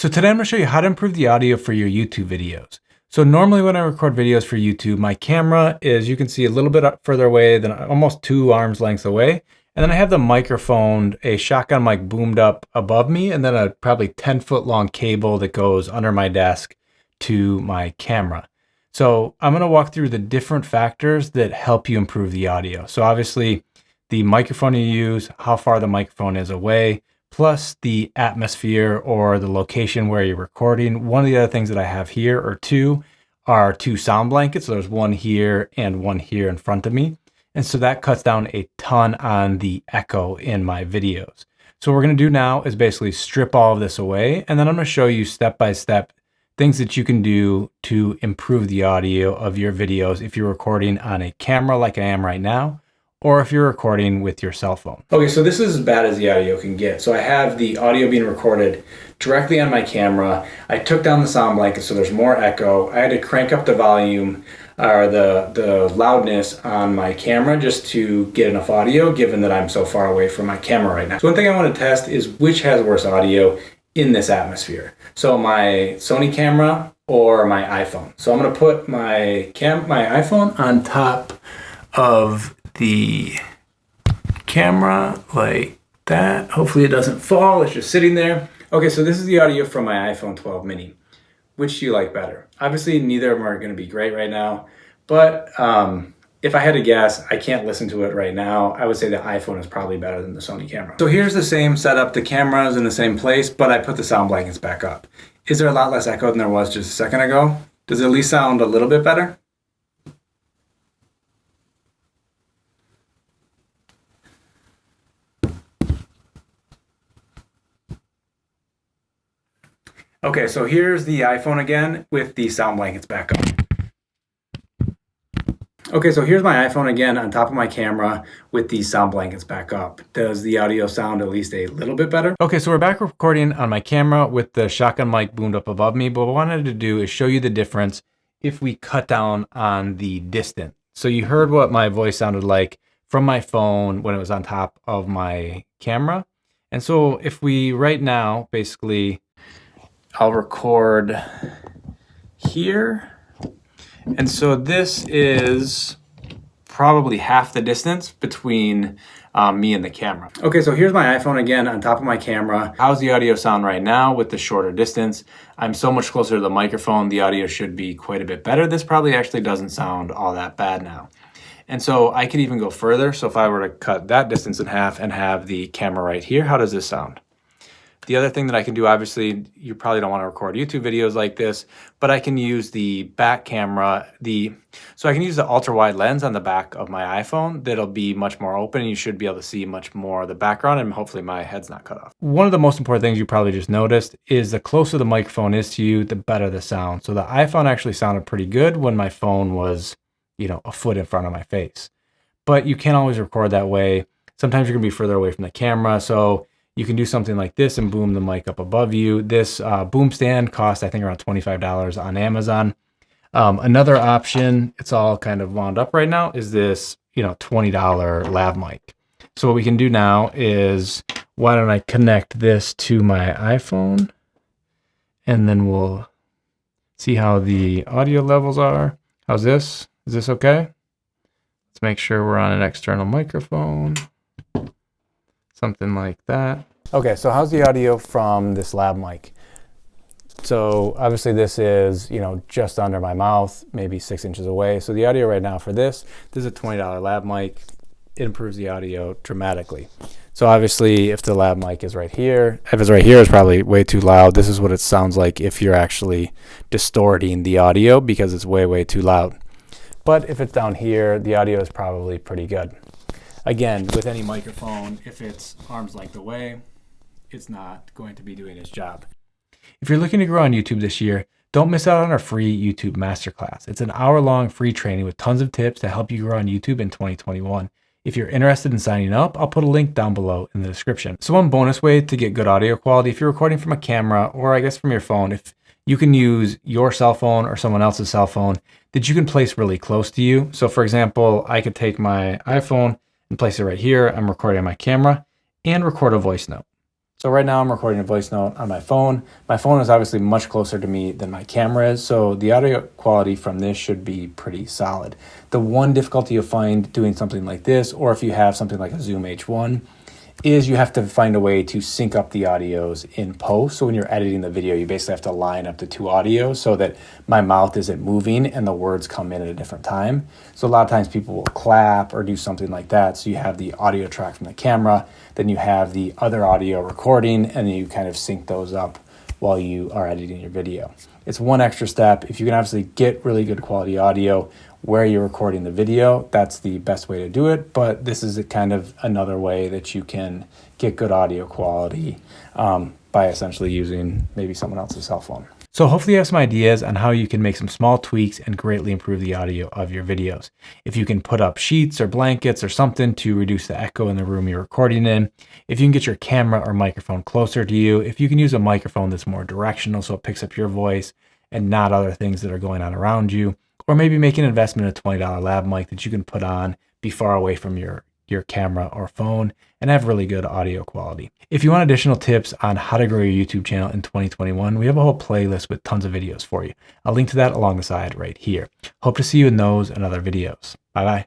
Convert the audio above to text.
So today I'm going to show you how to improve the audio for your YouTube videos. So normally when I record videos for YouTube, my camera is, you can see, a little bit up further away than almost 2 arms lengths away. And then I have the microphone, a shotgun mic boomed up above me, and then a probably 10-foot long cable that goes under my desk to my camera. So I'm going to walk through the different factors that help you improve the audio. So obviously the microphone you use, how far the microphone is away, plus the atmosphere or the location where you're recording. One of the other things that I have here, or two, are 2 sound blankets. So there's one here and one here in front of me. And so that cuts down a ton on the echo in my videos. So what we're going to do now is basically strip all of this away. And then I'm going to show you step by step things that you can do to improve the audio of your videos if you're recording on a camera like I am right now, or if you're recording with your cell phone. Okay, so this is as bad as the audio can get. So I have the audio being recorded directly on my camera. I took down the sound blanket so there's more echo. I had to crank up the volume or the loudness on my camera just to get enough audio, given that I'm so far away from my camera right now. So one thing I want to test is which has worse audio in this atmosphere. So my Sony camera or my iPhone. So I'm gonna put my iPhone on top of the camera like that. Hopefully it doesn't fall, it's just sitting there. Okay, so this is the audio from my iPhone 12 mini. Which do you like better? Obviously neither of them are gonna be great right now, but if I had to guess, I can't listen to it right now. I would say the iPhone is probably better than the Sony camera. So here's the same setup. The camera is in the same place, but I put the sound blankets back up. Is there a lot less echo than there was just a second ago? Does it at least sound a little bit better? Okay, so here's the iPhone again with the sound blankets back up. Okay, so here's my iPhone again on top of my camera with these sound blankets back up. Does the audio sound at least a little bit better? Okay, so we're back recording on my camera with the shotgun mic boomed up above me, but what I wanted to do is show you the difference if we cut down on the distance. So you heard what my voice sounded like from my phone when it was on top of my camera. And so if we right now, basically, I'll record here. And so this is probably half the distance between me and the camera. Okay, so here's my iPhone again on top of my camera. How's the audio sound right now with the shorter distance? I'm so much closer to the microphone, the audio should be quite a bit better. This probably actually doesn't sound all that bad now. And so I could even go further. So if I were to cut that distance in half and have the camera right here, how does this sound? The other thing that I can do, obviously, you probably don't want to record YouTube videos like this, but I can use the back camera, so I can use the ultra wide lens on the back of my iPhone that'll be much more open, and you should be able to see much more of the background, and hopefully my head's not cut off. One of the most important things you probably just noticed is the closer the microphone is to you, the better the sound. So the iPhone actually sounded pretty good when my phone was, a foot in front of my face. But you can't always record that way. Sometimes you're gonna be further away from the camera, so you can do something like this and boom the mic up above you. This boom stand costs, I think, around $25 on Amazon. Another option, it's all kind of wound up right now, is this, $20 lav mic. So what we can do now is, why don't I connect this to my iPhone, and then we'll see how the audio levels are. How's this? Is this okay? Let's make sure we're on an external microphone. Something like that. Okay, so how's the audio from this lav mic? So obviously this is, just under my mouth, maybe 6 inches away. So the audio right now for this is a $20 lav mic. It improves the audio dramatically. So obviously if the lav mic is right here, if it's right here, it's probably way too loud. This is what it sounds like if you're actually distorting the audio because it's way, way too loud. But if it's down here, the audio is probably pretty good. Again, with any microphone, if it's arm's length away, it's not going to be doing its job. If you're looking to grow on YouTube this year, don't miss out on our free YouTube Masterclass. It's an hour-long free training with tons of tips to help you grow on YouTube in 2021. If you're interested in signing up, I'll put a link down below in the description. So one bonus way to get good audio quality, if you're recording from a camera, or I guess from your phone, if you can use your cell phone or someone else's cell phone that you can place really close to you. So for example, I could take my iPhone and place it right here. I'm recording on my camera and record a voice note. So right now I'm recording a voice note on my phone. My phone is obviously much closer to me than my camera is, so the audio quality from this should be pretty solid. The one difficulty you'll find doing something like this, or if you have something like a Zoom H1, is you have to find a way to sync up the audios in post. So when you're editing the video, you basically have to line up the two audios so that my mouth isn't moving and the words come in at a different time. So a lot of times people will clap or do something like that. So you have the audio track from the camera, then you have the other audio recording, and then you kind of sync those up while you are editing your video. It's one extra step. If you can obviously get really good quality audio where you're recording the video, that's the best way to do it. But this is a kind of another way that you can get good audio quality by essentially using maybe someone else's cell phone. So hopefully you have some ideas on how you can make some small tweaks and greatly improve the audio of your videos. If you can put up sheets or blankets or something to reduce the echo in the room you're recording in, if you can get your camera or microphone closer to you, if you can use a microphone that's more directional so it picks up your voice and not other things that are going on around you, or maybe make an investment in a $20 lab mic that you can put on, be far away from your camera or phone, and have really good audio quality. If you want additional tips on how to grow your YouTube channel in 2021, we have a whole playlist with tons of videos for you. I'll link to that along the side right here. Hope to see you in those and other videos. Bye-bye.